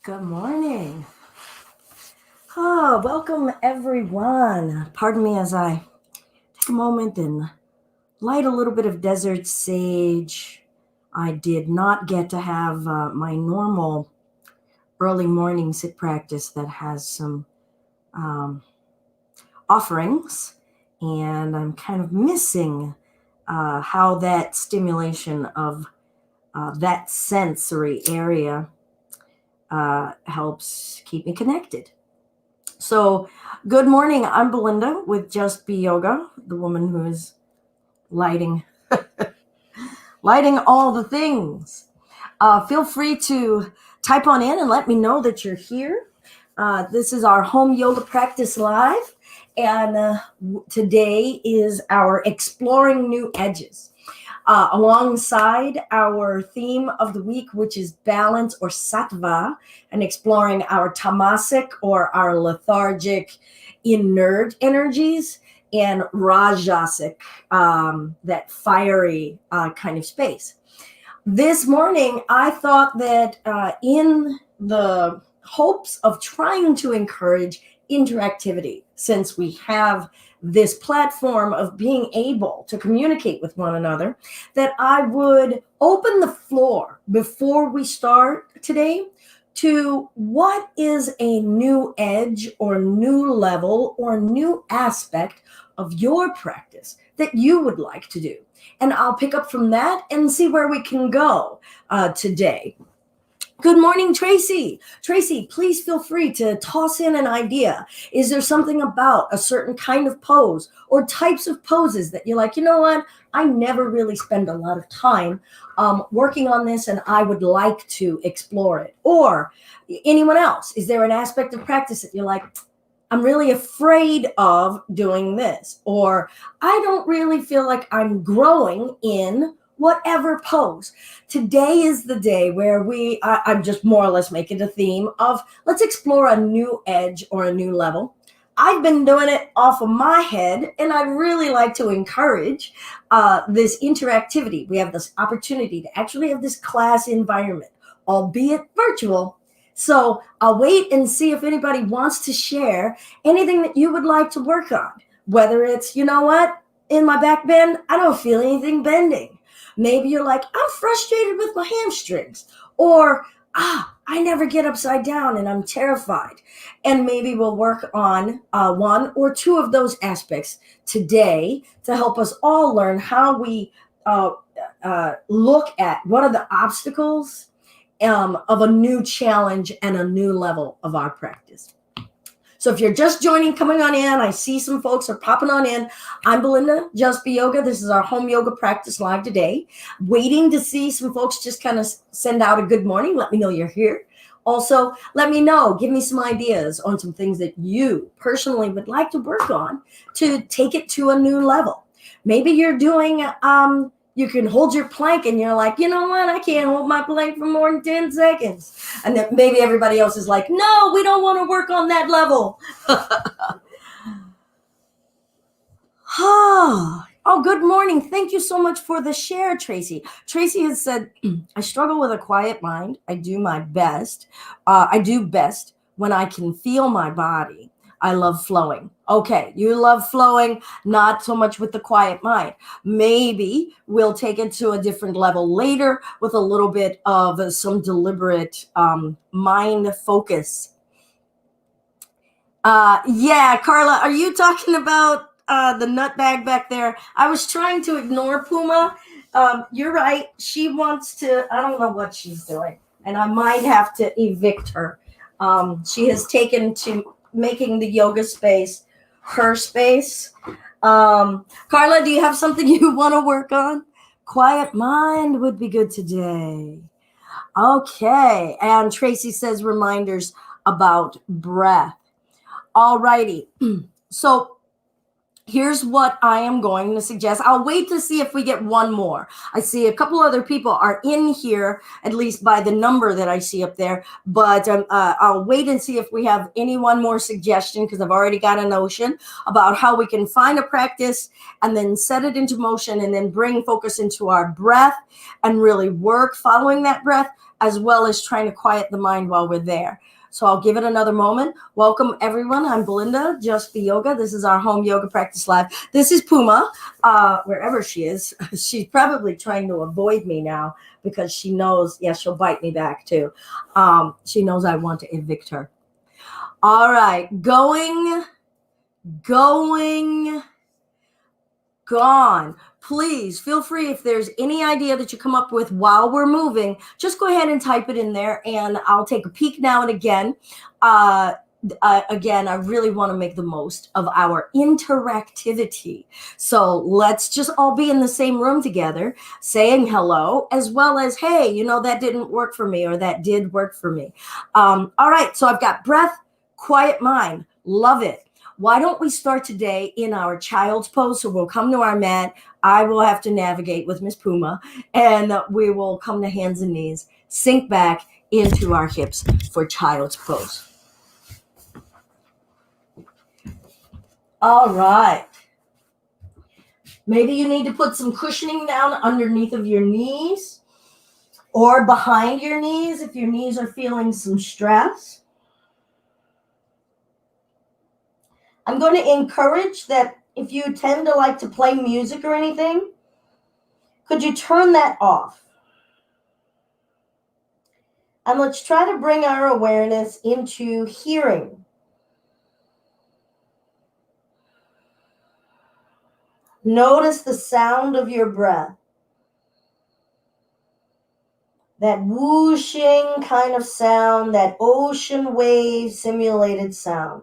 Good morning. Welcome everyone. Pardon me as I take a moment and light a little bit of desert sage. I did not get to have my normal early morning sit practice that has some um, offerings, and I'm kind of missing how that stimulation of that sensory area helps keep me connected. So, good morning. I'm Belinda with Just Be Yoga, the woman who is lighting lighting all the things. Feel free to type on in and let me know that you're here. This is our home yoga practice live, and today is our exploring new edges. Alongside our theme of the week, which is balance or sattva, and exploring our tamasic or our lethargic, inert energies, and rajasic, that fiery kind of space. This morning, I thought that in the hopes of trying to encourage interactivity, since we have this platform of being able to communicate with one another, that I would open the floor before we start today to what is a new edge or new level or new aspect of your practice that you would like to do. And I'll pick up from that and see where we can go today. Good morning, Tracy. Tracy, please feel free to toss in an idea. Is there something about a certain kind of pose or types of poses that you're like, you know what? I never really spend a lot of time working on this and I would like to explore it. Or anyone else, is there an aspect of practice that you're like, I'm really afraid of doing this, or I don't really feel like I'm growing in whatever pose. Today is the day where I'm just more or less making a theme of let's explore a new edge or a new level. I've been doing it off of my head, and I really like to encourage this interactivity. We have this opportunity to actually have this class environment, albeit virtual. So I'll wait and see if anybody wants to share anything that you would like to work on. Whether it's, you know what, in my back bend, I don't feel anything bending. Maybe you're like, I'm frustrated with my hamstrings. Or, I never get upside down and I'm terrified. And maybe we'll work on one or two of those aspects today to help us all learn how we look at what are the obstacles of a new challenge and a new level of our practice. So if you're just joining, coming on in, I see some folks are popping on in. I'm Belinda, Just Be Yoga. This is our home yoga practice live today. Waiting to see some folks just kind of send out a good morning. Let me know you're here. Also, let me know, give me some ideas on some things that you personally would like to work on to take it to a new level. Maybe you're doing you can hold your plank and you're like, you know what, I can't hold my plank for more than 10 seconds. And then maybe everybody else is like, no, we don't want to work on that level. Oh, good morning. Thank you so much for the share, Tracy. Tracy has said, I struggle with a quiet mind. I do my best. I do best when I can feel my body. I love flowing. Okay, you love flowing, not so much with the quiet mind. Maybe we'll take it to a different level later with a little bit of some deliberate mind focus. Yeah, Carla, are you talking about the nut bag back there? I was trying to ignore Puma. You're right. She wants to, I don't know what she's doing, and I might have to evict her. She has taken to making the yoga space her space. Carla, do you have something you want to work on? Quiet mind would be good today. Okay. And Tracy says reminders about breath. All righty. So here's what I am going to suggest. I'll wait to see if we get one more. I see a couple other people are in here, at least by the number that I see up there, but I'll wait and see if we have any one more suggestion, because I've already got a notion about how we can find a practice and then set it into motion and then bring focus into our breath and really work following that breath, as well as trying to quiet the mind while we're there. So I'll give it another moment. Welcome, everyone. I'm Belinda, Just Be Yoga. This is our home yoga practice live. This is Puma, wherever she is. She's probably trying to avoid me now because she knows, she'll bite me back too. She knows I want to evict her. All right, going, gone. Please feel free, if there's any idea that you come up with while we're moving, just go ahead and type it in there and I'll take a peek now and again. Again, I really want to make the most of our interactivity. So let's just all be in the same room together, saying hello, as well as, hey, that didn't work for me, or that did work for me. All right, so I've got breath, quiet mind, love it. Why don't we start today in our child's pose? So we'll come to our mat. I will have to navigate with Miss Puma, and we will come to hands and knees, sink back into our hips for child's pose. All right. Maybe you need to put some cushioning down underneath of your knees or behind your knees if your knees are feeling some stress. I'm going to encourage that if you tend to like to play music or anything, could you turn that off? And let's try to bring our awareness into hearing. Notice the sound of your breath. That whooshing kind of sound, that ocean wave simulated sound.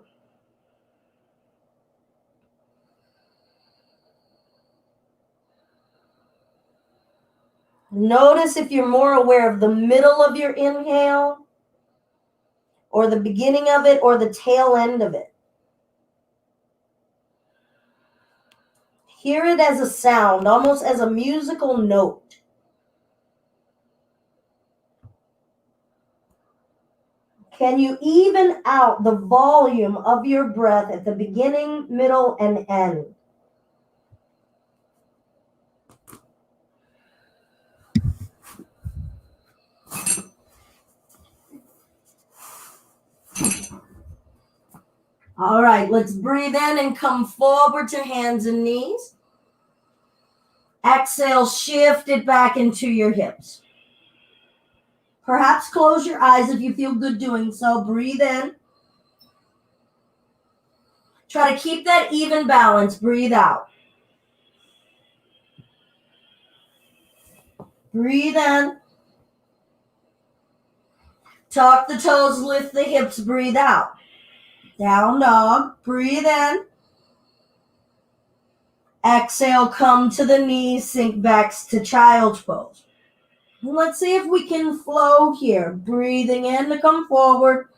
Notice if you're more aware of the middle of your inhale, or the beginning of it, or the tail end of it. Hear it as a sound, almost as a musical note. Can you even out the volume of your breath at the beginning, middle, and end? All right, let's breathe in and come forward to hands and knees. Exhale, shift it back into your hips. Perhaps close your eyes if you feel good doing so. Breathe in. Try to keep that even balance. Breathe out. Breathe in. Tuck the toes, lift the hips, breathe out. Down dog, breathe in. Exhale, come to the knees, sink back to child's pose. Let's see if we can flow here. Breathing in to come forward.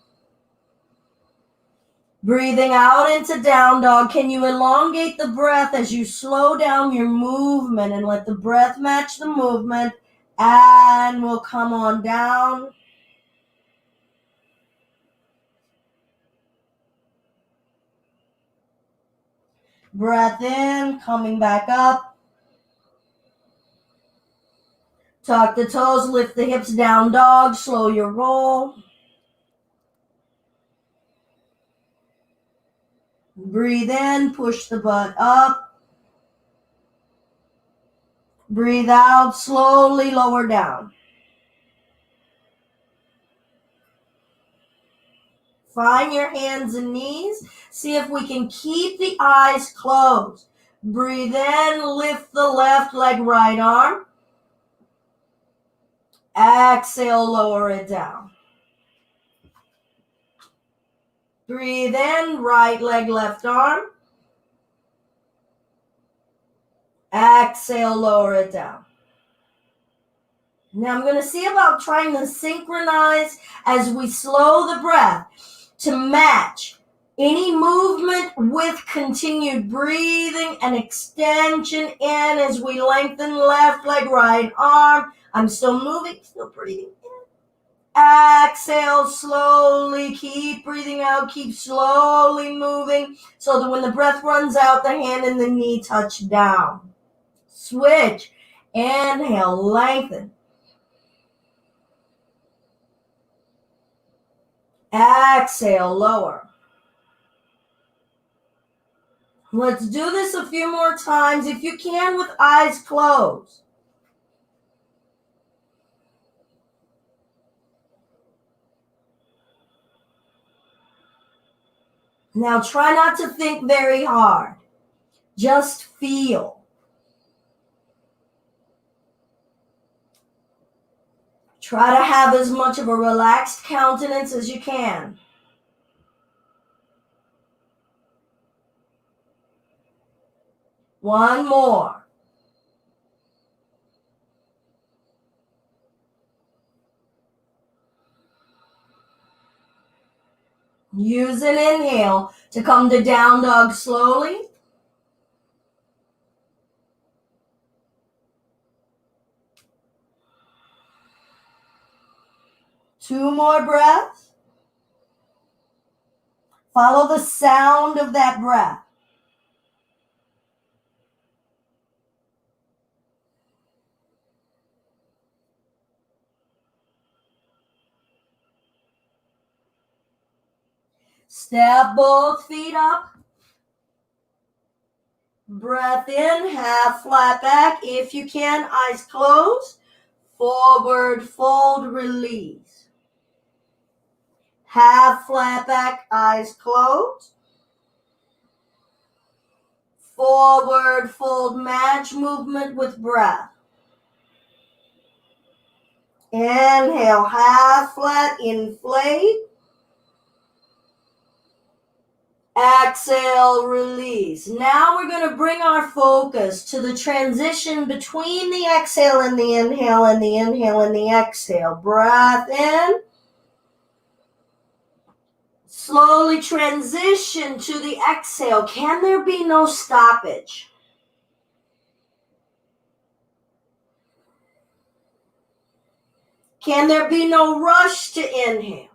Breathing out into down dog. Can you elongate the breath as you slow down your movement and let the breath match the movement? And we'll come on down. Breath in, coming back up. Tuck the toes, lift the hips, down dog, slow your roll. Breathe in, push the butt up. Breathe out, slowly lower down. Find your hands and knees. See if we can keep the eyes closed. Breathe in, lift the left leg, right arm. Exhale, lower it down. Breathe in, right leg, left arm. Exhale, lower it down. Now I'm going to see about trying to synchronize as we slow the breath to match Any movement with continued breathing and extension in as we lengthen left leg, right arm. I'm still moving, still breathing in. Exhale slowly, keep breathing out, keep slowly moving so that when the breath runs out, the hand and the knee touch down. Switch. Inhale, lengthen. Exhale, lower. Let's do this a few more times, if you can, with eyes closed. Now try not to think very hard. Just feel. Try to have as much of a relaxed countenance as you can. One more. Use an inhale to come to down dog slowly. Two more breaths. Follow the sound of that breath. Step both feet up. Breath in, half flat back. If you can, eyes closed. Forward fold, release. Half flat back, eyes closed. Forward fold, match movement with breath. Inhale, half flat, inflate. Exhale, release. Now we're going to bring our focus to the transition between the exhale and the inhale and the inhale and the exhale. Breath in. Slowly transition to the exhale. Can there be no stoppage? Can there be no rush to inhale?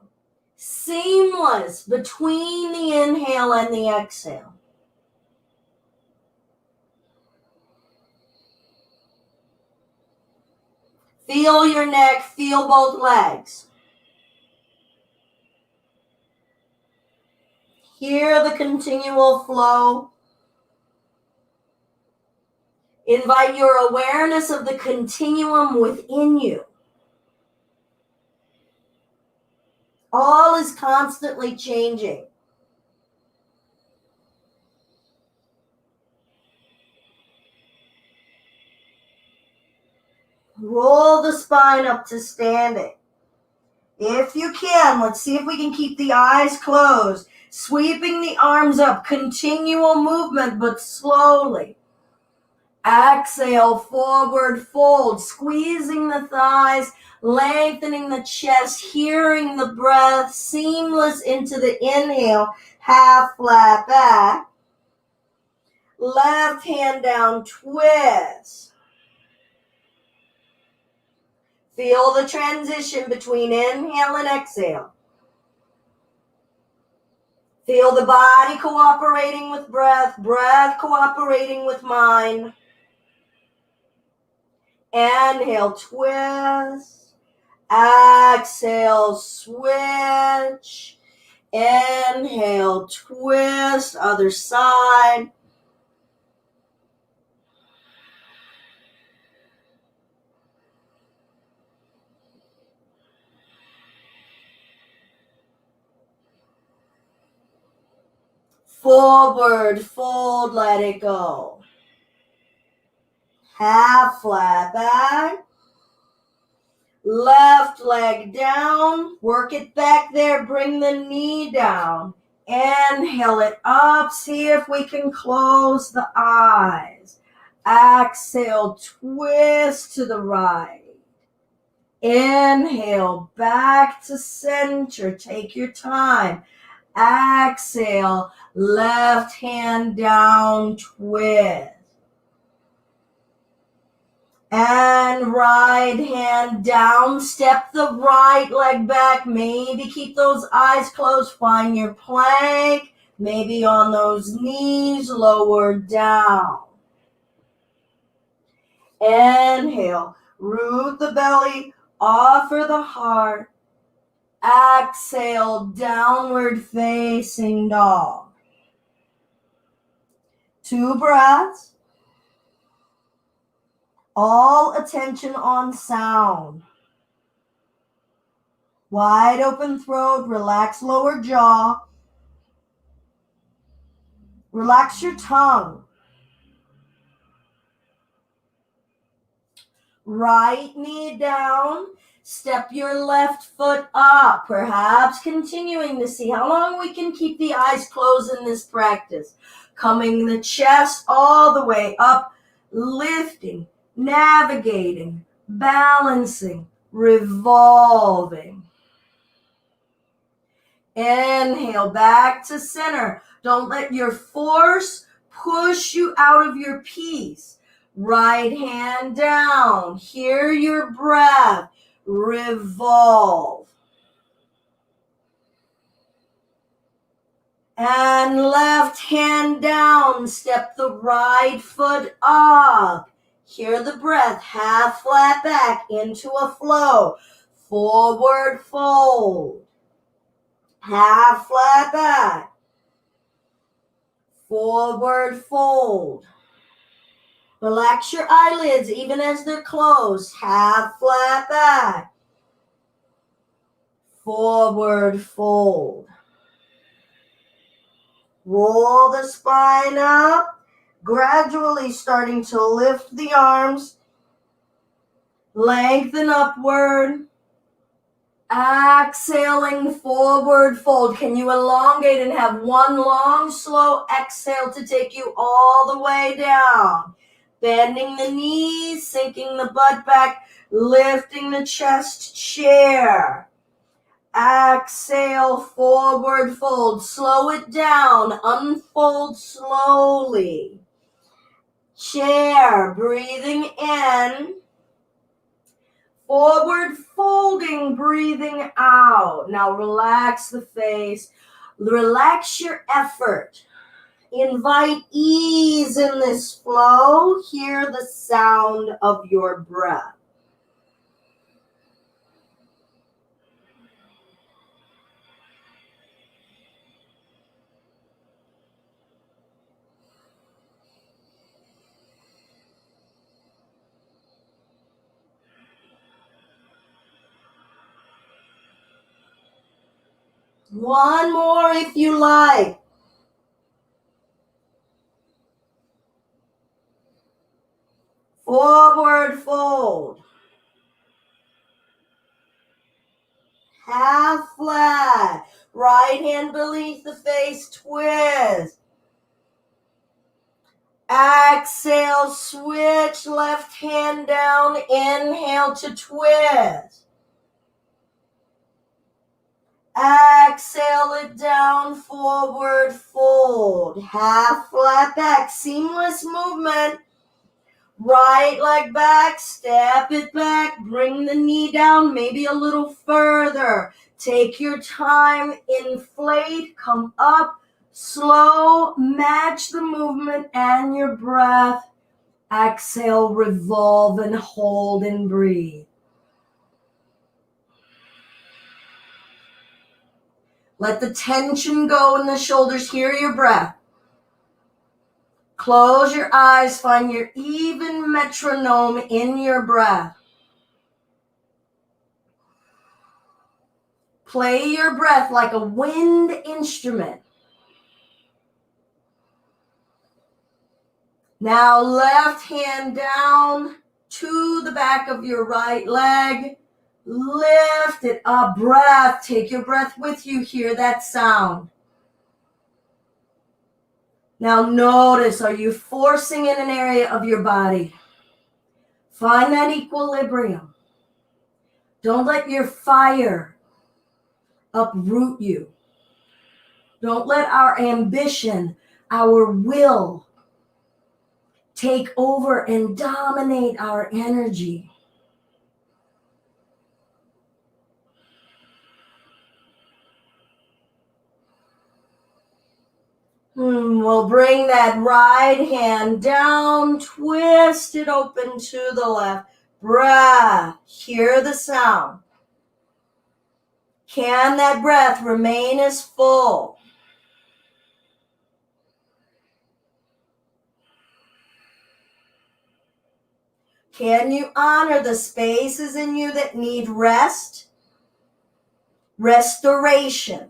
Seamless between the inhale and the exhale. Feel your neck, feel both legs. Hear the continual flow. Invite your awareness of the continuum within you. All is constantly changing. Roll the spine up to standing. If you can, let's see if we can keep the eyes closed. Sweeping the arms up, continual movement, but slowly. Exhale, forward fold, squeezing the thighs, lengthening the chest, hearing the breath, seamless into the inhale, half flat back. Left hand down, twist. Feel the transition between inhale and exhale. Feel the body cooperating with breath, breath cooperating with mind. Inhale, twist. Exhale, switch. Inhale, twist, other side. Forward fold, let it go. Half flat back. Left leg down. Work it back there. Bring the knee down. Inhale it up. See if we can close the eyes. Exhale, twist to the right. Inhale, back to center. Take your time. Exhale, left hand down, twist. And right hand down, step the right leg back. Maybe keep those eyes closed, find your plank. Maybe on those knees, lower down. Inhale, root the belly, offer the heart. Exhale, downward facing dog. 2 breaths. All attention on sound. Wide open throat, relax lower jaw. Relax your tongue. Right knee down. Step your left foot up. Perhaps continuing to see how long we can keep the eyes closed in this practice. Coming the chest all the way up. Lifting, navigating, balancing, revolving. Inhale, back to center. Don't let your force push you out of your peace. Right hand down. Hear your breath. Revolve. And left hand down. Step the right foot up. Hear the breath. Half flat back into a flow. Forward fold. Half flat back. Forward fold. Relax your eyelids even as they're closed. Half flat back. Forward fold. Roll the spine up. Gradually starting to lift the arms. Lengthen upward. Exhaling, forward fold. Can you elongate and have one long, slow exhale to take you all the way down? Bending the knees, sinking the butt back, lifting the chest, chair. Exhale, forward fold. Slow it down. Unfold slowly. Chair, breathing in. Forward folding, breathing out. Now relax the face. Relax your effort. Invite ease in this flow. Hear the sound of your breath. One more if you like. Forward fold. Half flat. Right hand beneath the face, twist. Exhale, switch left hand down. Inhale to twist. Exhale it down, forward fold. Half flat back, seamless movement. Right leg back, step it back, bring the knee down, maybe a little further. Take your time, inflate, come up, slow, match the movement and your breath. Exhale, revolve and hold and breathe. Let the tension go in the shoulders. Hear your breath. Close your eyes. Find your even metronome in your breath. Play your breath like a wind instrument. Now left hand down to the back of your right leg. Lift it up. Breath. Take your breath with you. Hear that sound. Now notice, are you forcing in an area of your body? Find that equilibrium. Don't let your fire uproot you. Don't let our ambition, our will, take over and dominate our energy. We'll bring that right hand down, twist it open to the left. Breath, hear the sound. Can that breath remain as full? Can you honor the spaces in you that need rest, restoration?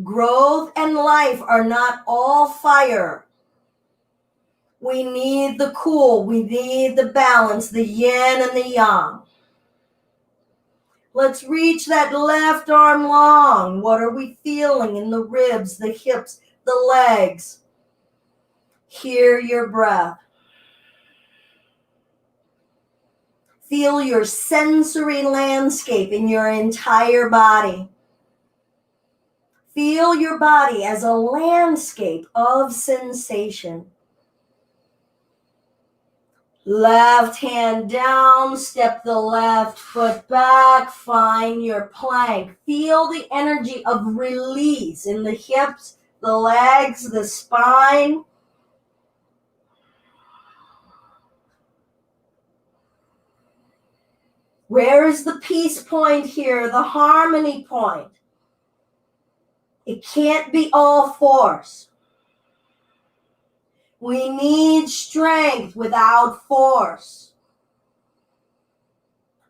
Growth and life are not all fire. We need the cool, we need the balance, the yin and the yang. Let's reach that left arm long. What are we feeling in the ribs, the hips, the legs? Hear your breath. Feel your sensory landscape in your entire body. Feel your body as a landscape of sensation. Left hand down, step the left foot back, find your plank. Feel the energy of release in the hips, the legs, the spine. Where is the peace point here, the harmony point? It can't be all force. We need strength without force.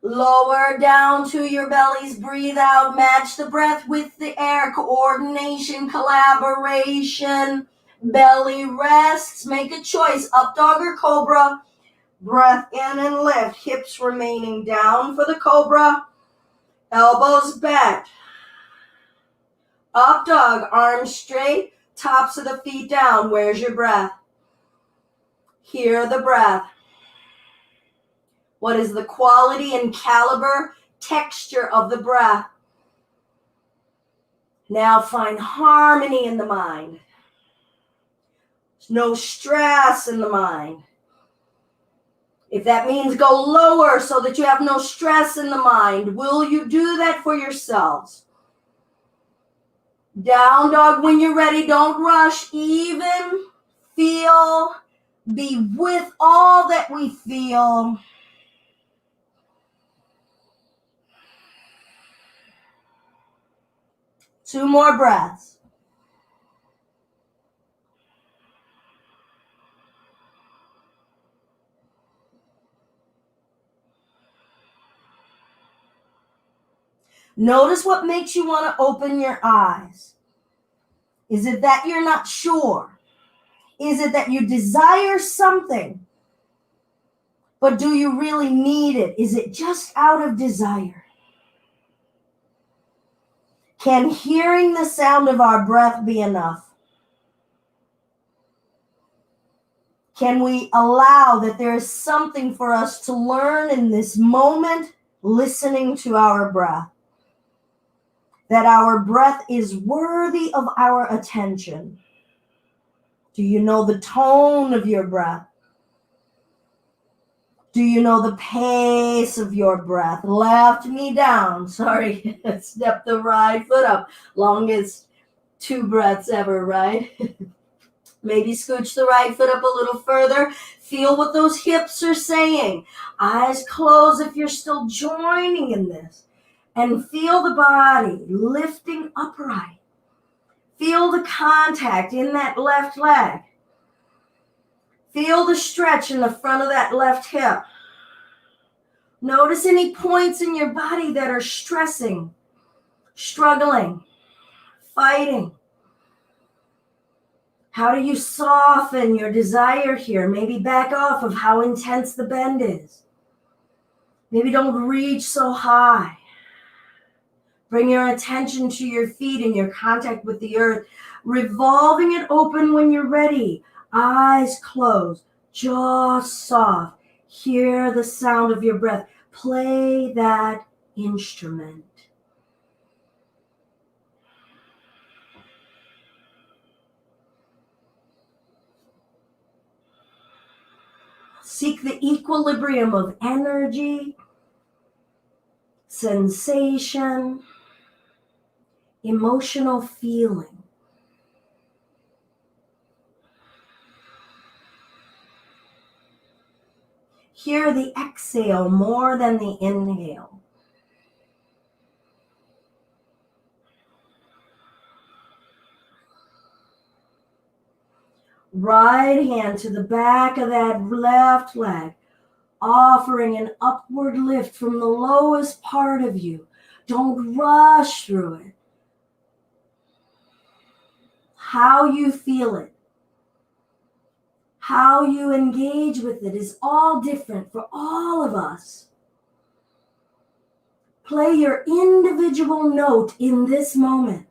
Lower down to your bellies, breathe out, match the breath with the air, coordination, collaboration, belly rests, make a choice, up dog or cobra, breath in and lift, hips remaining down for the cobra, elbows bent, up dog, arms straight, tops of the feet down, where's your breath? Hear the breath. What is the quality and caliber, texture of the breath? Now find harmony in the mind. There's no stress in the mind. If that means go lower so that you have no stress in the mind, will you do that for yourselves? Down dog when you're ready. Don't rush. Even, feel, be with all that we feel. Two more breaths. Notice what makes you want to open your eyes. Is it that you're not sure? Is it that you desire something, but do you really need it? Is it just out of desire? Can hearing the sound of our breath be enough? Can we allow that there is something for us to learn in this moment, listening to our breath? That our breath is worthy of our attention. Do you know the tone of your breath? Do you know the pace of your breath? Left knee down. Sorry, step the right foot up. Longest 2 breaths ever, right? Maybe scooch the right foot up a little further. Feel what those hips are saying. Eyes closed if you're still joining in this. And feel the body lifting upright. Feel the contact in that left leg. Feel the stretch in the front of that left hip. Notice any points in your body that are stressing, struggling, fighting. How do you soften your desire here? Maybe back off of how intense the bend is. Maybe don't reach so high. Bring your attention to your feet and your contact with the earth, revolving it open when you're ready. Eyes closed, jaw soft. Hear the sound of your breath. Play that instrument. Seek the equilibrium of energy, sensation, emotional feeling. Hear the exhale more than the inhale. Right hand to the back of that left leg, offering an upward lift from the lowest part of you. Don't rush through it. How you feel it, how you engage with it is all different for all of us. Play your individual note in this moment.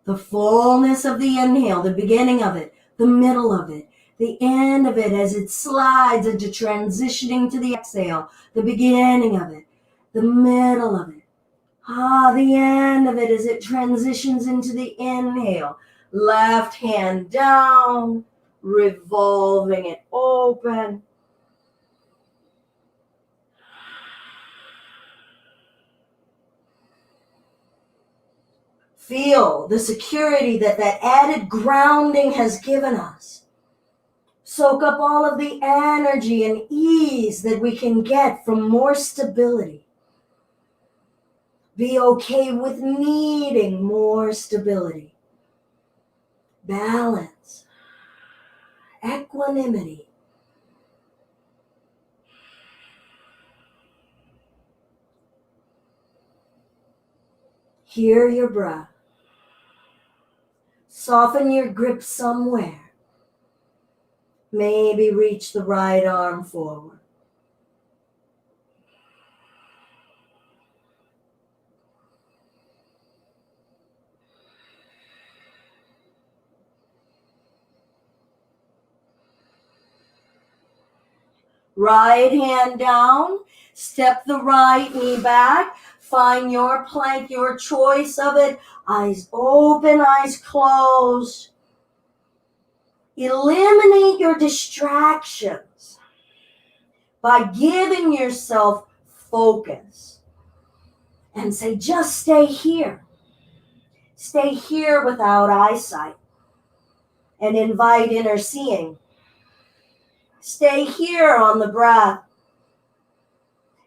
The fullness of the inhale, the beginning of it, the middle of it, the end of it as it slides into transitioning to the exhale, the beginning of it, the middle of it. The end of it as it transitions into the inhale. Left hand down, revolving it open. Feel the security that added grounding has given us. Soak up all of the energy and ease that we can get from more stability. Be okay with needing more stability. Balance. Equanimity. Hear your breath. Soften your grip somewhere. Maybe reach the right arm forward. Right hand down. Step the right knee back. Find your plank, your choice of it. Eyes open, eyes closed. Eliminate your distractions by giving yourself focus. And say, just stay here. Stay here without eyesight. And invite inner seeing. Stay here on the breath.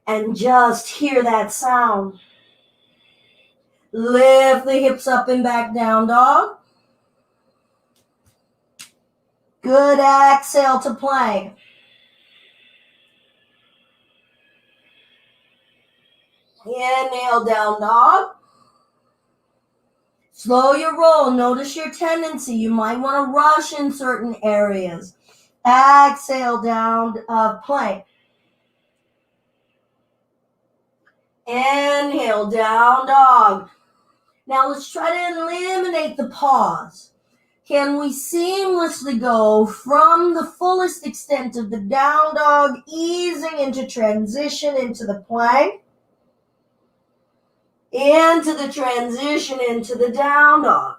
And just hear that sound. Lift the hips up and back, down dog. Good exhale to plank. Inhale, down dog. Slow your roll. Notice your tendency. You might want to rush in certain areas. Exhale, down plank. Inhale, down dog. Now let's try to eliminate the pause. Can we seamlessly go from the fullest extent of the down dog, easing into transition into the plank, into the transition into the down dog?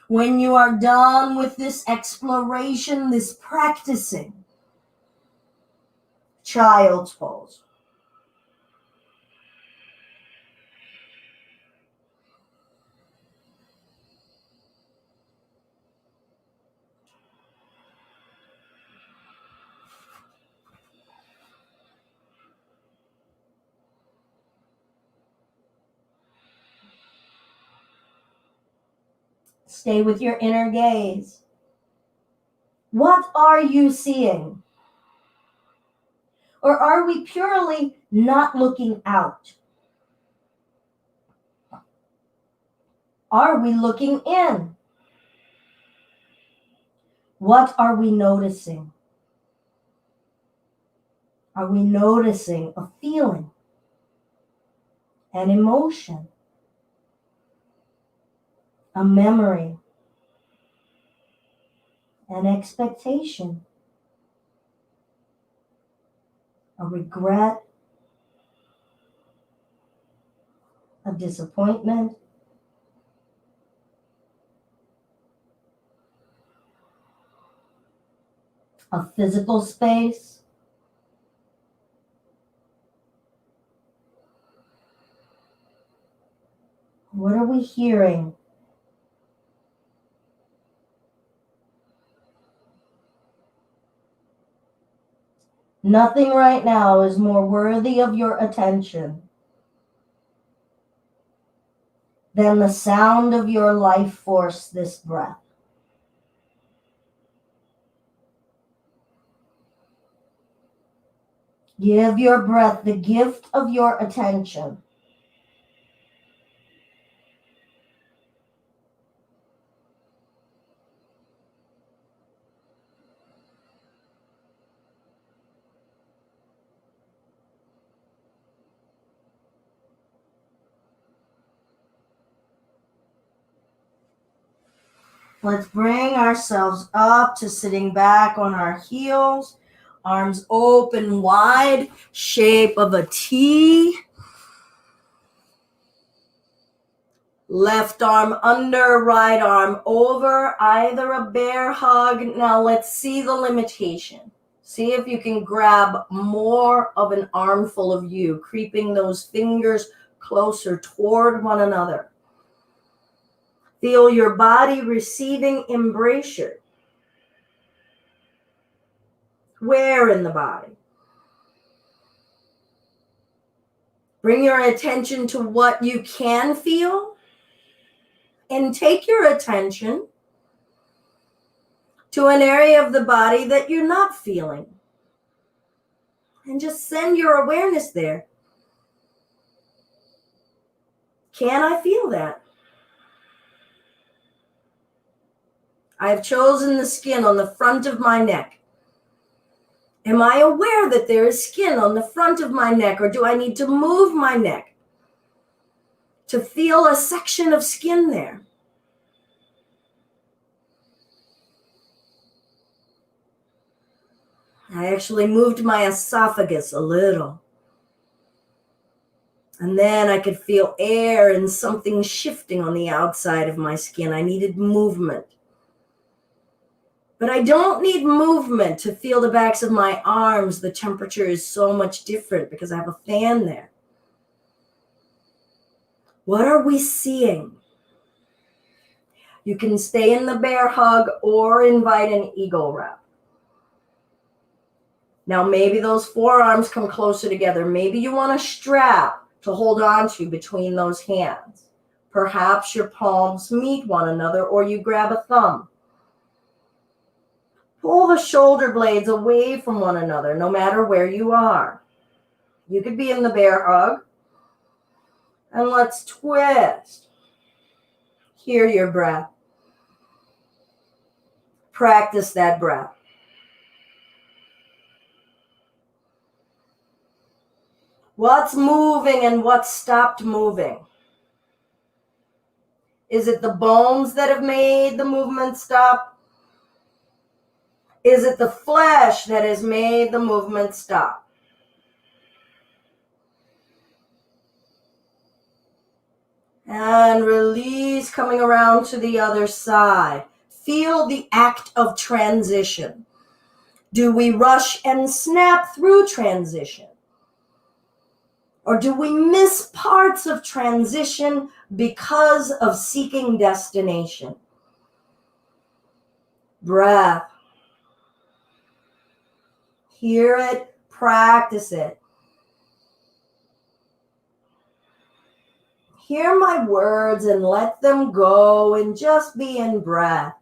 When you are done with this exploration, this practicing, child's pose. Stay with your inner gaze. What are you seeing? Or are we purely not looking out? Are we looking in? What are we noticing? Are we noticing a feeling, an emotion, a memory, an expectation, a regret, a disappointment, a physical space, what are we hearing? Nothing right now is more worthy of your attention than the sound of your life force, this breath. Give your breath the gift of your attention. Let's bring ourselves up to sitting back on our heels, arms open wide, shape of a T. Left arm under, right arm over, either a bear hug. Now let's see the limitation. See if you can grab more of an armful of you, creeping those fingers closer toward one another. Feel your body receiving embrasure. Where in the body? Bring your attention to what you can feel, and take your attention to an area of the body that you're not feeling. And just send your awareness there. Can I feel that? I have chosen the skin on the front of my neck. Am I aware that there is skin on the front of my neck, or do I need to move my neck to feel a section of skin there? I actually moved my esophagus a little. And then I could feel air and something shifting on the outside of my skin. I needed movement. But I don't need movement to feel the backs of my arms. The temperature is so much different because I have a fan there. What are we seeing? You can stay in the bear hug or invite an eagle wrap. Now maybe those forearms come closer together. Maybe you want a strap to hold on to between those hands. Perhaps your palms meet one another, or you grab a thumb. Pull the shoulder blades away from one another, no matter where you are. You could be in the bear hug. And let's twist. Hear your breath. Practice that breath. What's moving and what stopped moving? Is it the bones that have made the movement stop? Is it the flesh that has made the movement stop? And release, coming around to the other side. Feel the act of transition. Do we rush and snap through transition? Or do we miss parts of transition because of seeking destination? Breath. Hear it, practice it. Hear my words and let them go and just be in breath.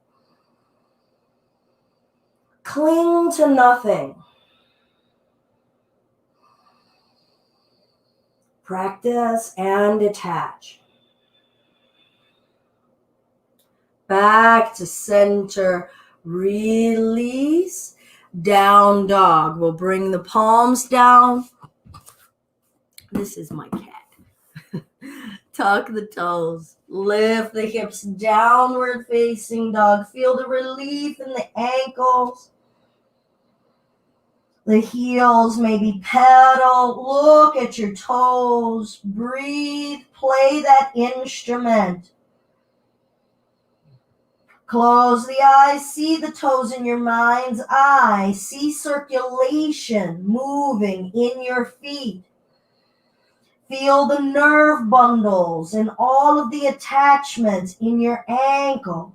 Cling to nothing. Practice and detach. Back to center. Release. Down dog. We'll bring the palms down. This is my cat. Tuck the toes. Lift the hips, downward facing dog. Feel the relief in the ankles. The heels maybe pedal. Look at your toes. Breathe. Play that instrument. Close the eyes. See the toes in your mind's eye. See circulation moving in your feet. Feel the nerve bundles and all of the attachments in your ankles.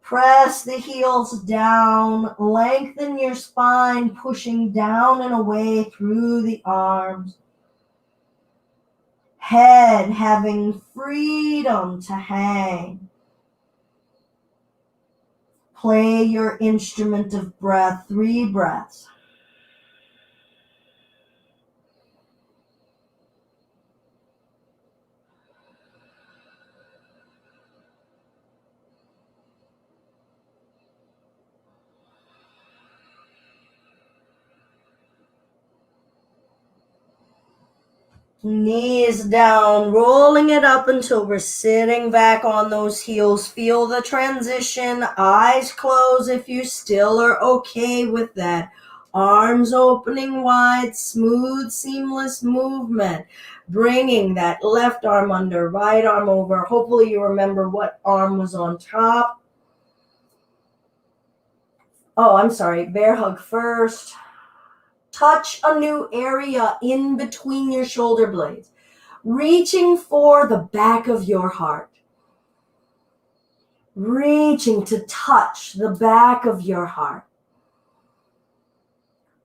Press the heels down, lengthen your spine, pushing down and away through the arms. Head having freedom to hang. Play your instrument of breath, 3 breaths. Knees down, rolling it up until we're sitting back on those heels. Feel the transition. Eyes closed if you still are okay with that. Arms opening wide, smooth, seamless movement. Bringing that left arm under, right arm over. Hopefully you remember what arm was on top. Oh, I'm sorry. Bear hug first. Touch a new area in between your shoulder blades. Reaching for the back of your heart. Reaching to touch the back of your heart.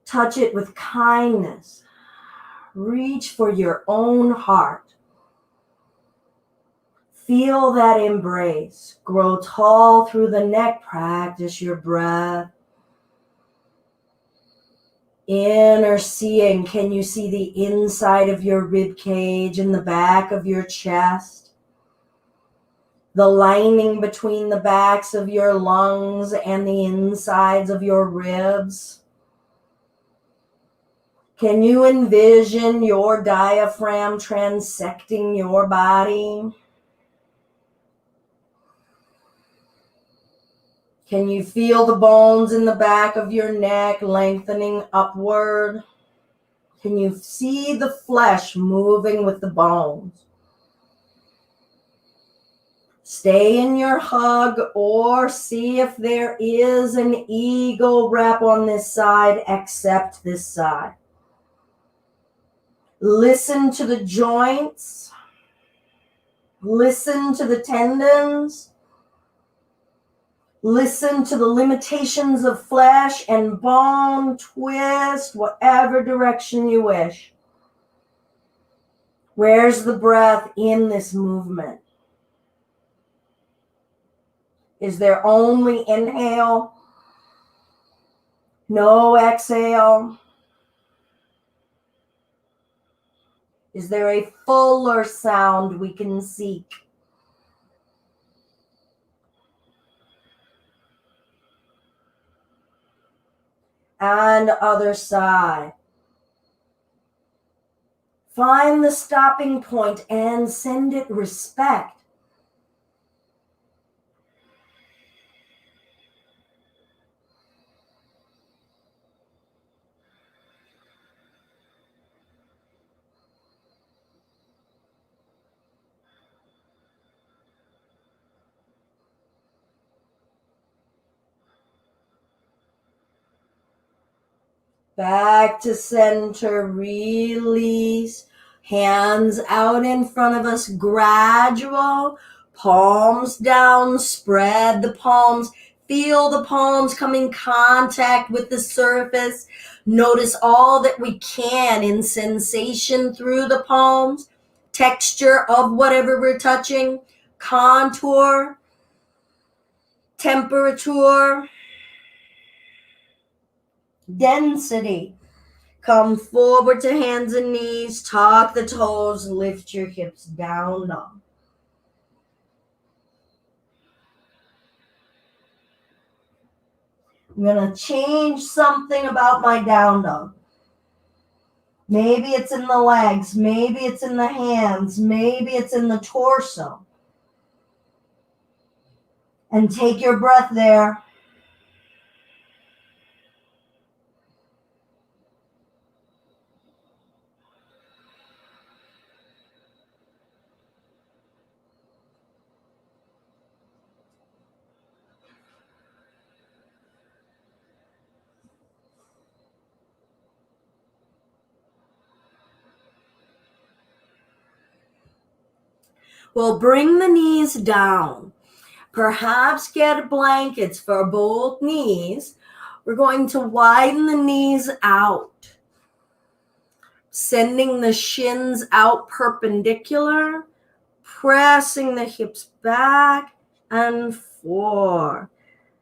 Touch it with kindness. Reach for your own heart. Feel that embrace. Grow tall through the neck. Practice your breath. Inner seeing. Can you see the inside of your rib cage and the back of your chest? The lining between the backs of your lungs and the insides of your ribs? Can you envision your diaphragm transecting your body? Can you feel the bones in the back of your neck lengthening upward? Can you see the flesh moving with the bones? Stay in your hug or see if there is an eagle wrap on this side. Accept this side. Listen to the joints. Listen to the tendons. Listen to the limitations of flesh and bone. Twist whatever direction you wish. Where's the breath in this movement? Is there only inhale? No exhale? Is there a fuller sound we can seek? And other side. Find the stopping point and send it respect. Back to center, release. Hands out in front of us, gradual. Palms down, spread the palms. Feel the palms come in contact with the surface. Notice all that we can in sensation through the palms. Texture of whatever we're touching. Contour. Temperature. Density. Come forward to hands and knees. Tuck the toes. Lift your hips down, down. I'm going to change something about my down dog. Maybe it's in the legs. Maybe it's in the hands. Maybe it's in the torso. And take your breath there. We'll bring the knees down. Perhaps get blankets for both knees. We're going to widen the knees out, sending the shins out perpendicular, pressing the hips back and forth.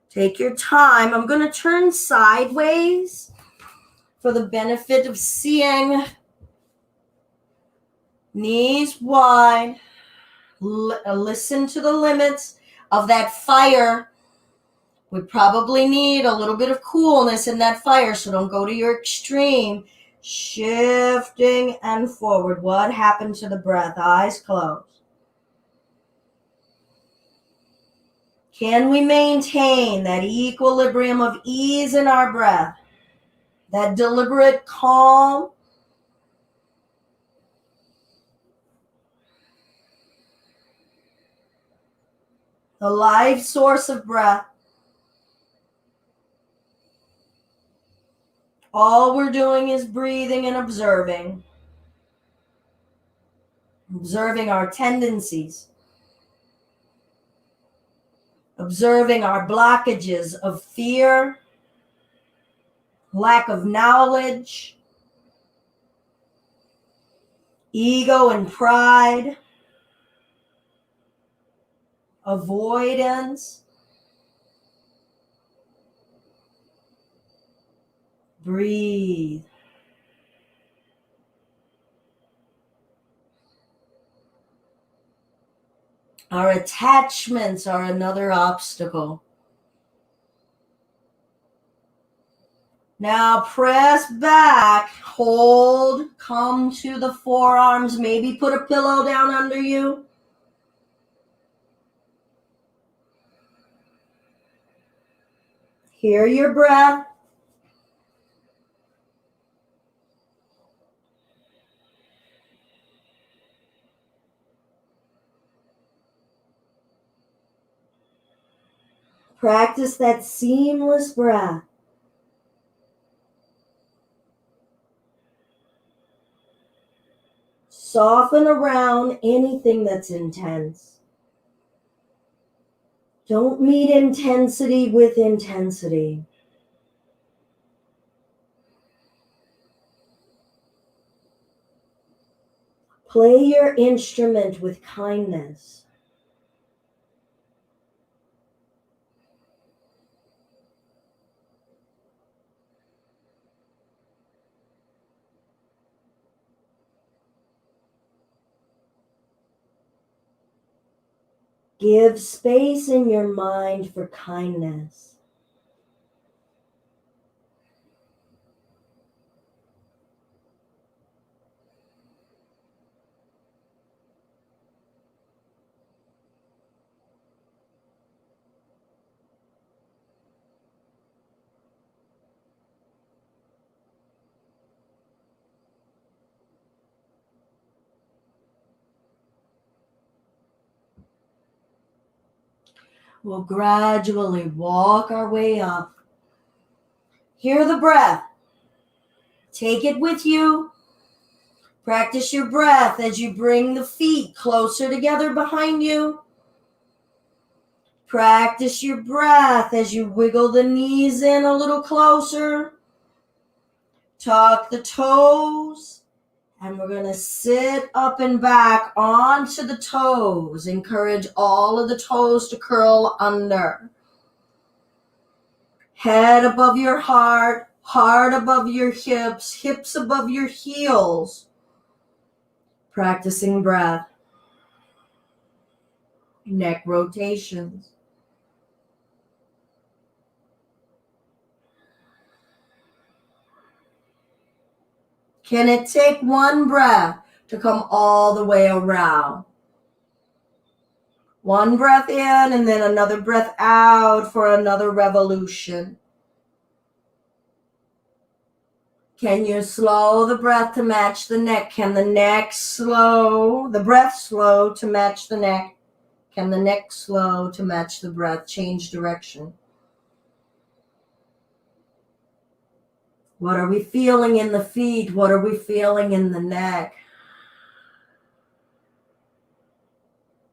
Take your time. I'm going to turn sideways for the benefit of seeing. Knees wide. Listen to the limits of that fire. We probably need a little bit of coolness in that fire, so don't go to your extreme. Shifting and forward. What happened to the breath? Eyes closed. Can we maintain that equilibrium of ease in our breath? That deliberate calm? The life source of breath. All we're doing is breathing and observing. Observing our tendencies. Observing our blockages of fear, lack of knowledge, ego and pride, avoidance. Breathe. Our attachments are another obstacle. Now press back, hold, come to the forearms, maybe put a pillow down under you. Hear your breath. Practice that seamless breath. Soften around anything that's intense. Don't meet intensity with intensity. Play your instrument with kindness. Give space in your mind for kindness. We'll gradually walk our way up. Hear the breath. Take it with you. Practice your breath as you bring the feet closer together behind you. Practice your breath as you wiggle the knees in a little closer. Tuck the toes. And we're going to sit up and back onto the toes. Encourage all of the toes to curl under. Head above your heart, heart above your hips, hips above your heels. Practicing breath. Neck rotations. Can it take one breath to come all the way around? One breath in and then another breath out for another revolution. Can you slow the breath to match the neck? Can the neck slow, the breath slow to match the neck? Can the neck slow to match the breath? Change direction. What are we feeling in the feet? What are we feeling in the neck?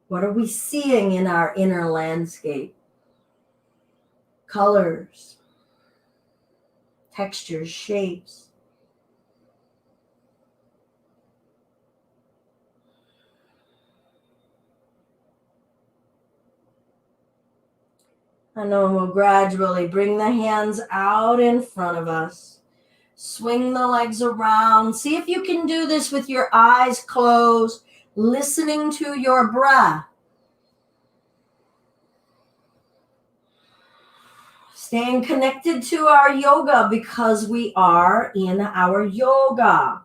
What are we seeing in our inner landscape? Colors, textures, shapes. And then we'll gradually bring the hands out in front of us. Swing the legs around. See if you can do this with your eyes closed, listening to your breath. Staying connected to our yoga because we are in our yoga.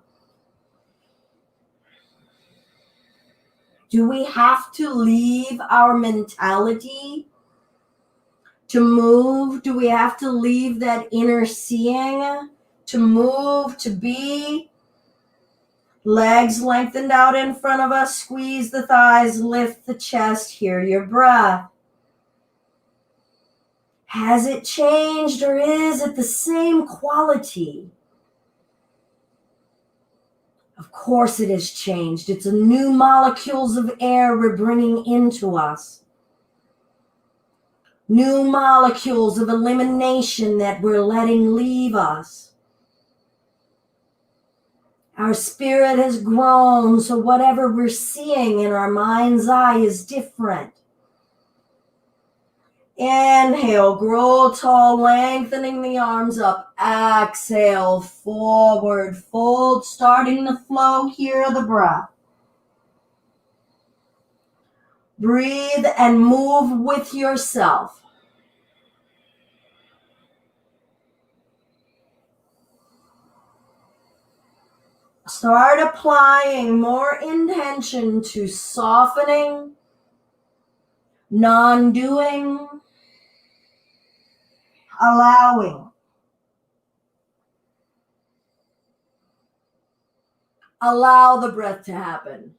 Do we have to leave our mentality to move? Do we have to leave that inner seeing to move, to be? Legs lengthened out in front of us. Squeeze the thighs, lift the chest, hear your breath. Has it changed or is it the same quality? Of course it has changed. It's a new molecules of air we're bringing into us. New molecules of elimination that we're letting leave us. Our spirit has grown, so whatever we're seeing in our mind's eye is different. Inhale, grow tall, lengthening the arms up. Exhale, forward fold, starting the flow. Hear the breath. Breathe and move with yourself. Start applying more intention to softening, non-doing, allowing. Allow the breath to happen.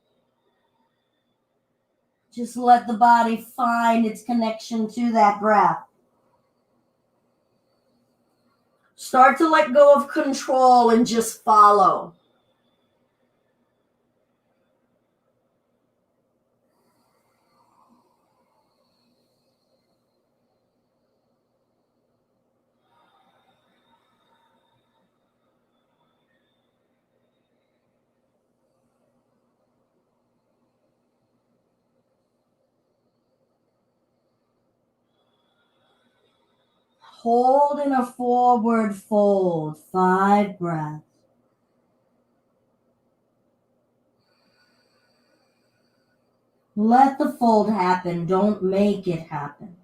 Just let the body find its connection to that breath. Start to let go of control and just follow. Hold in a forward fold, 5 breaths. Let the fold happen, don't make it happen.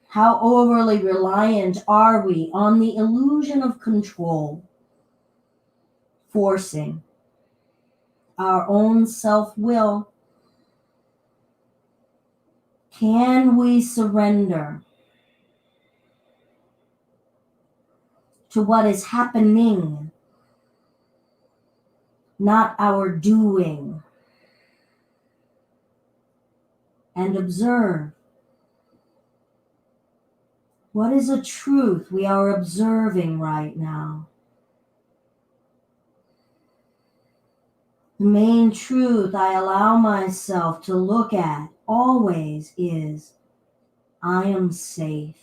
How overly reliant are we on the illusion of control, forcing our own self-will? Can we surrender to what is happening, not our doing, and observe? What is a truth we are observing right now? The main truth I allow myself to look at always is, I am safe.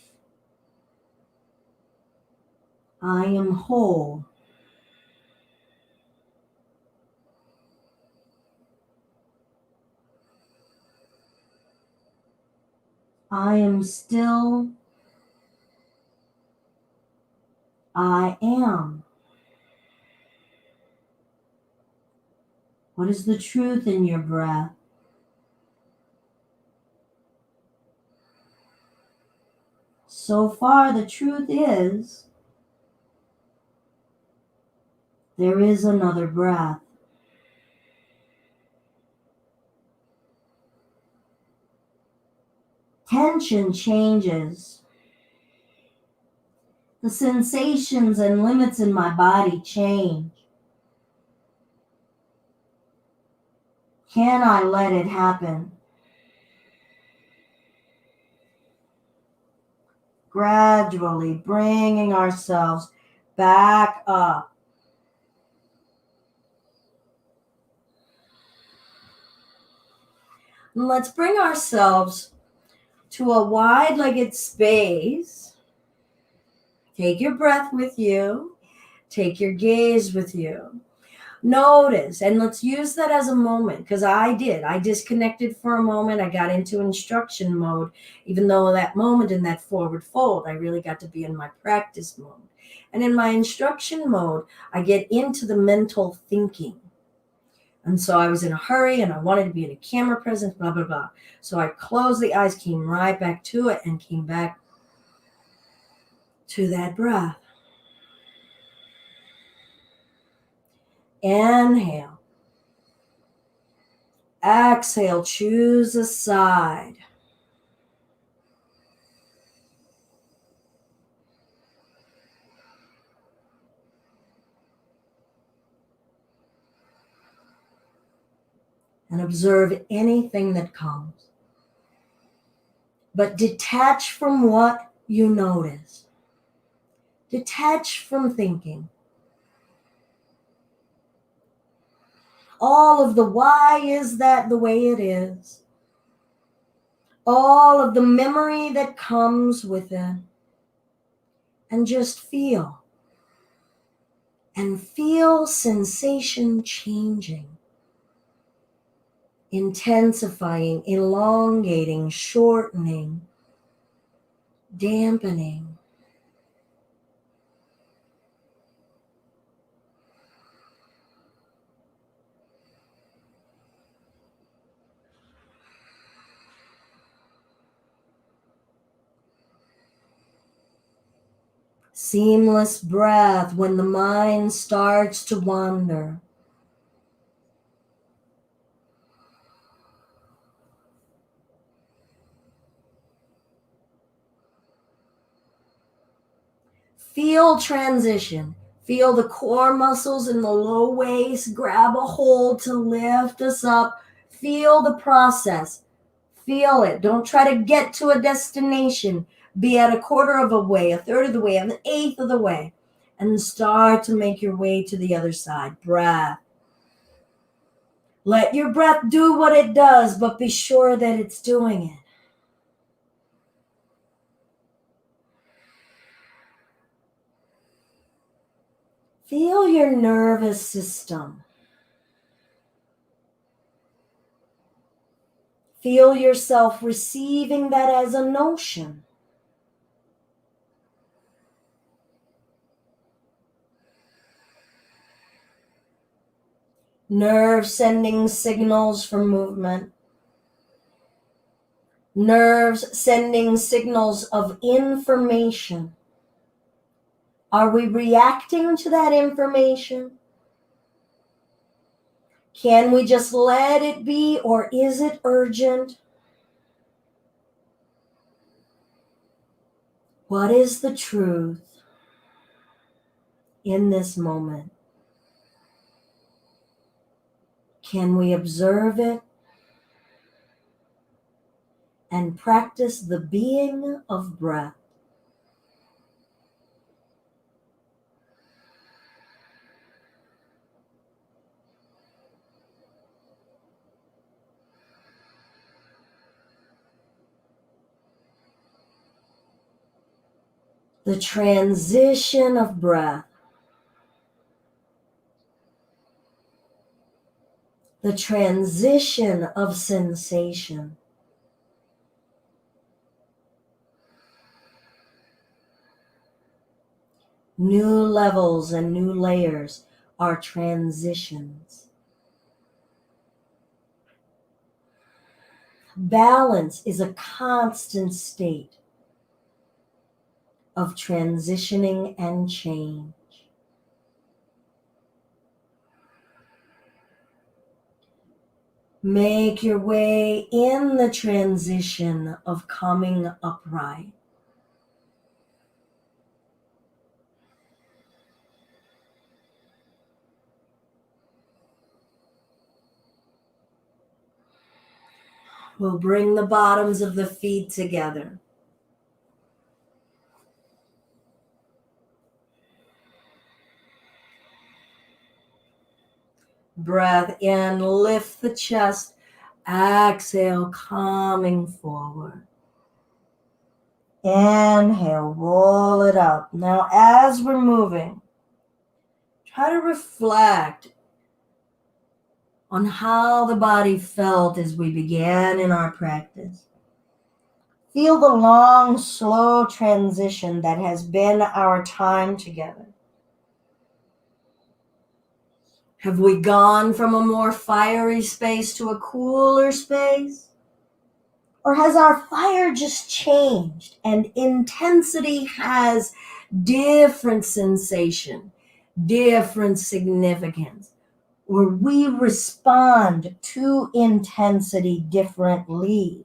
I am whole. I am still. I am. What is the truth in your breath? So far, the truth is, there is another breath. Tension changes. The sensations and limits in my body change. Can I let it happen? Gradually bringing ourselves back up. And let's bring ourselves to a wide-legged space. Take your breath with you. Take your gaze with you. Notice, and let's use that as a moment, because I did. I disconnected for a moment. I got into instruction mode, even though that moment in that forward fold, I really got to be in my practice mode. And in my instruction mode, I get into the mental thinking. And so I was in a hurry and I wanted to be in a camera presence, blah, blah, blah. So I closed the eyes, came right back to it, and came back to that breath. Inhale. Exhale, choose a side. And observe anything that comes. But detach from what you notice. Detach from thinking. All of the why is that the way it is. All of the memory that comes with it. And just feel. And feel sensation changing. Intensifying, elongating, shortening, dampening. Seamless breath when the mind starts to wander. Feel transition. Feel the core muscles in the low waist grab a hold to lift us up. Feel the process. Feel it. Don't try to get to a destination. Be at a quarter of a way, a third of the way, an eighth of the way, and start to make your way to the other side. Breath. Let your breath do what it does, but be sure that it's doing it. Feel your nervous system. Feel yourself receiving that as a notion. Nerves sending signals for movement. Nerves sending signals of information. Are we reacting to that information? Can we just let it be, or is it urgent? What is the truth in this moment? Can we observe it and practice the being of breath? The transition of breath. The transition of sensation. New levels and new layers are transitions. Balance is a constant state of transitioning and change. Make your way in the transition of coming upright. We'll bring the bottoms of the feet together. Breath in, lift the chest. Exhale, coming forward. Inhale, roll it up. Now, as we're moving, try to reflect on how the body felt as we began in our practice. Feel the long, slow transition that has been our time together. Have we gone from a more fiery space to a cooler space? Or has our fire just changed and intensity has different sensation, different significance? Or we respond to intensity differently?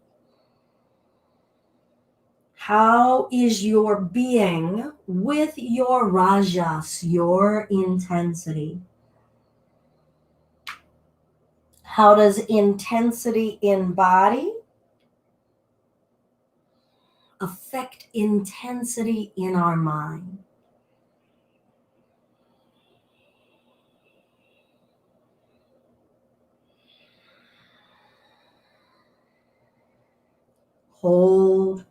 How is your being with your rajas, your intensity? How does intensity in body affect intensity in our mind? Hold,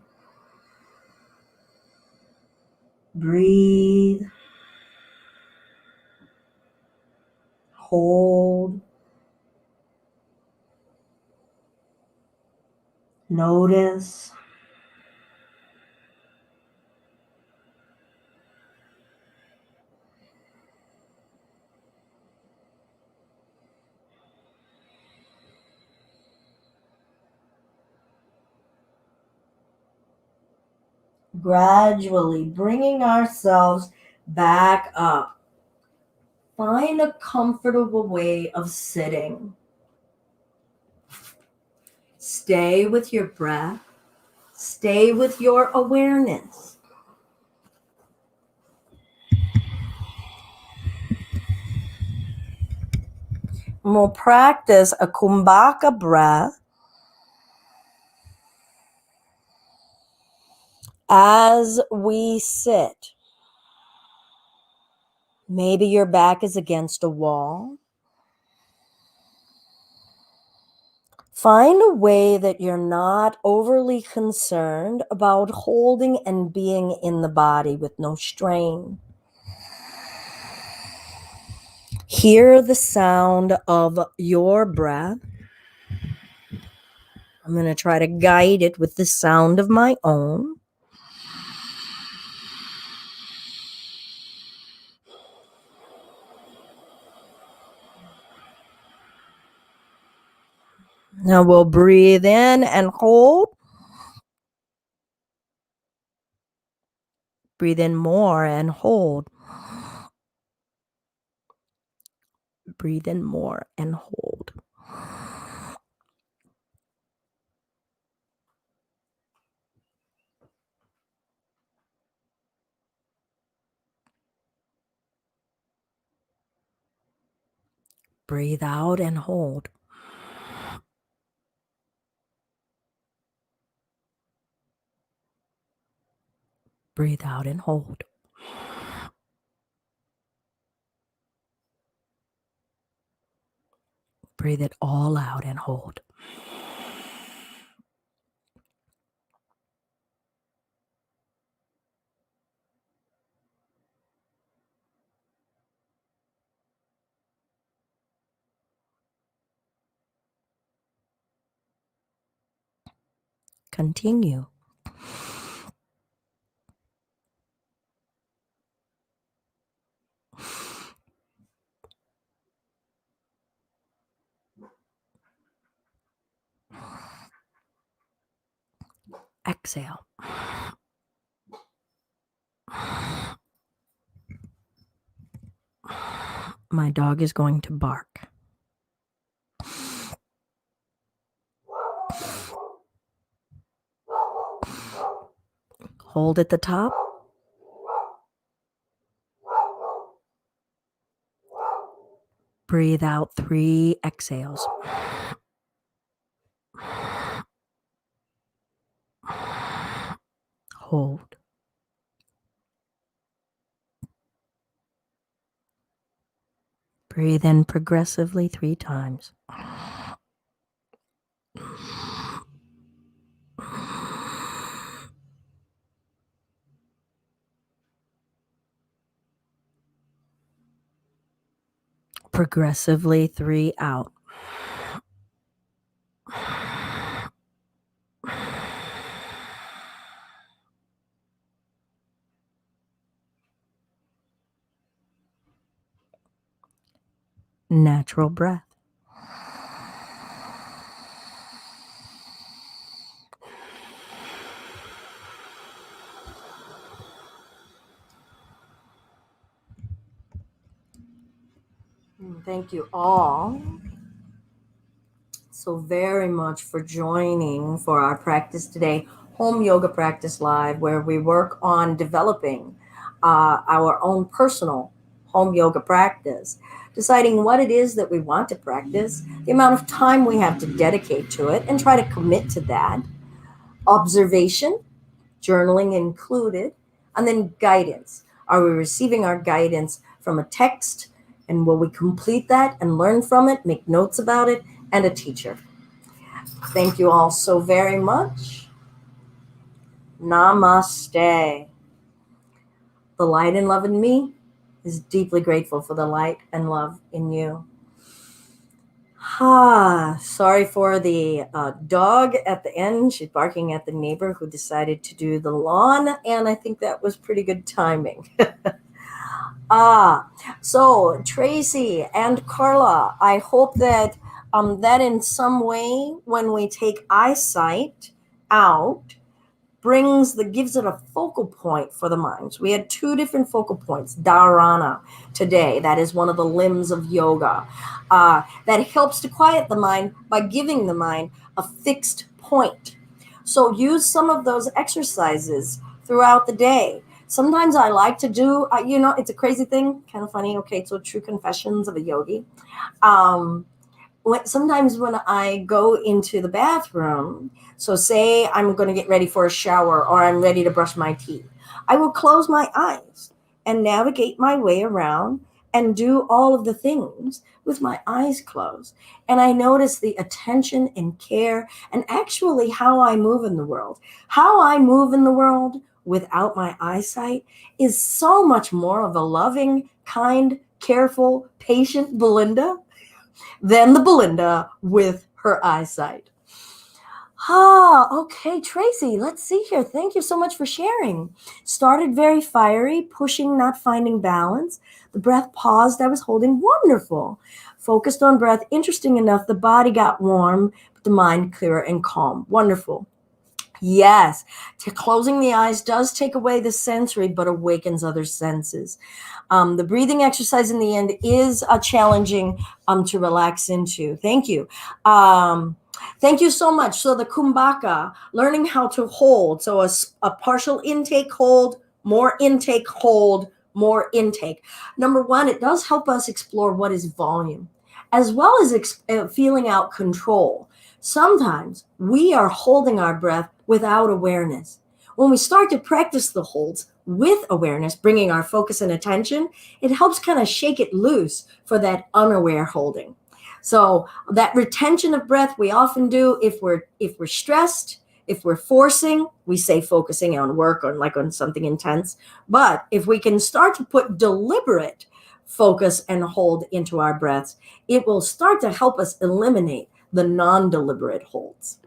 breathe, hold, notice. Gradually bringing ourselves back up. Find a comfortable way of sitting. Stay with your breath. Stay with your awareness. And we'll practice a kumbhaka breath as we sit. Maybe your back is against a wall. Find a way that you're not overly concerned about holding and being in the body with no strain. Hear the sound of your breath. I'm going to try to guide it with the sound of my own. Now we'll breathe in and hold. Breathe in more and hold. Breathe in more and hold. Breathe out and hold. Breathe out and hold. Breathe it all out and hold. Continue. Exhale. My dog is going to bark. Hold at the top. Breathe out 3 exhales. Hold. Breathe in progressively 3 times. Progressively 3 out. Natural breath. Thank you all so very much for joining for our practice today, Home Yoga Practice Live, where we work on developing our own personal home yoga practice, deciding what it is that we want to practice, the amount of time we have to dedicate to it, and try to commit to that. Observation, journaling included, and then guidance. Are we receiving our guidance from a text? And will we complete that and learn from it, make notes about it, and a teacher? Thank you all so very much. Namaste. The light and love in me is deeply grateful for the light and love in you. Sorry for the dog at the end. She's barking at the neighbor who decided to do the lawn, and I think that was pretty good timing. So Tracy and Carla, I hope that that in some way, when we take eyesight out, gives it a focal point for the mind. So we had 2 different focal points, dharana today. That is one of the limbs of yoga. That helps to quiet the mind by giving the mind a fixed point. So use some of those exercises throughout the day. Sometimes I like to do, it's a crazy thing, kind of funny. Okay, so true confessions of a yogi. Sometimes when I go into the bathroom, so say I'm going to get ready for a shower or I'm ready to brush my teeth, I will close my eyes and navigate my way around and do all of the things with my eyes closed. And I notice the attention and care and actually how I move in the world. How I move in the world without my eyesight is so much more of a loving, kind, careful, patient Belinda than the Belinda with her eyesight. Okay, Tracy, let's see here. Thank you so much for sharing. Started very fiery, pushing, not finding balance. The breath paused, I was holding. Wonderful. Focused on breath. Interesting enough, the body got warm, but the mind clear and calm. Wonderful. Yes, closing the eyes does take away the sensory, but awakens other senses. The breathing exercise in the end is challenging to relax into. Thank you. Thank you so much. So the kumbhaka, learning how to hold. So a partial intake, hold, more intake, hold, more intake. Number 1, it does help us explore what is volume, as well as feeling out control. Sometimes we are holding our breath without awareness. When we start to practice the holds with awareness, bringing our focus and attention, it helps kind of shake it loose for that unaware holding. So that retention of breath we often do if we're stressed, if we're forcing, we say focusing on work or like on something intense. But if we can start to put deliberate focus and hold into our breaths, it will start to help us eliminate the non-deliberate holds.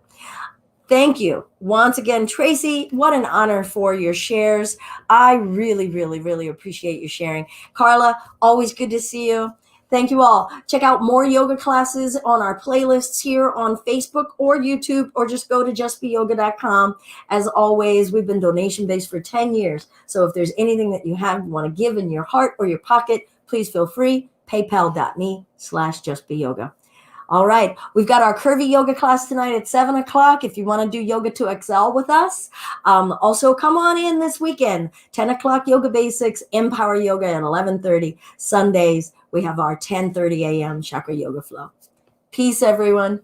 Thank you. Once again, Tracy, what an honor for your shares. I really, really, really appreciate you sharing. Carla, always good to see you. Thank you all. Check out more yoga classes on our playlists here on Facebook or YouTube, or just go to justbeyoga.com. As always, we've been donation-based for 10 years. So if there's anything that you want to give in your heart or your pocket, please feel free. PayPal.me/justbeyoga. All right. We've got our curvy yoga class tonight at 7 o'clock. If you want to do yoga to excel with us, also come on in this weekend, 10 o'clock yoga basics, empower yoga at 11:30 Sundays. We have our 10:30 a.m. chakra yoga flow. Peace, everyone.